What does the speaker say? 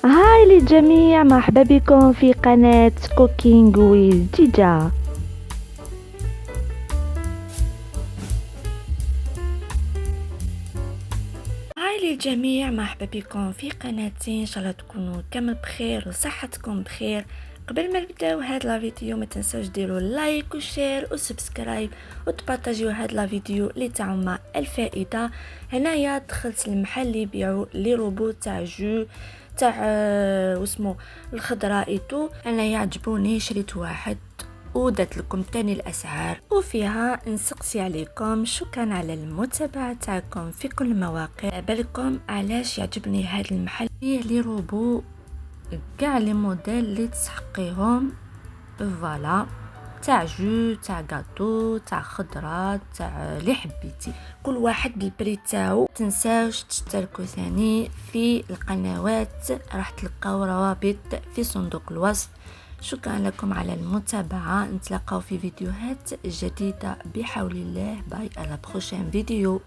هاي للجميع، مرحبا بكم في قناة كوكينج ويز جيجا. هاي للجميع، مرحبا بكم في قناتي. ان شاء الله تكونوا كامل بخير وصحتكم بخير. قبل ما نبداو هاد لا فيديو ما تنساوش ديروا لايك وشير وسبسكرايب وتبارطاجيو هاد لا فيديو اللي تعم الفائده. هنايا دخلت المحل اللي يبيعوا لي روبو تاع جو تاع واسمو الخضراء ايتو. انا يعجبوني، شريت واحد ودات لكم تاني الاسعار وفيها نسقسي عليكم. شكرا على المتابعه تاعكم في كل المواقع. بالكم علاش يعجبني هذا المحل؟ فيه لي روبو كاع لي موديل اللي تسحقيهم، فوالا، تاع جو تاع غاتو تاع خضرات تاع اللي حبيتي، كل واحد بالبري تاعو. تنساوش تشتركوا ثاني في القنوات، راح تلقاو روابط في صندوق الوصف. شكرا لكم على المتابعة، نتلاقاو في فيديوهات جديدة بحول الله. باي، على بروشين فيديو.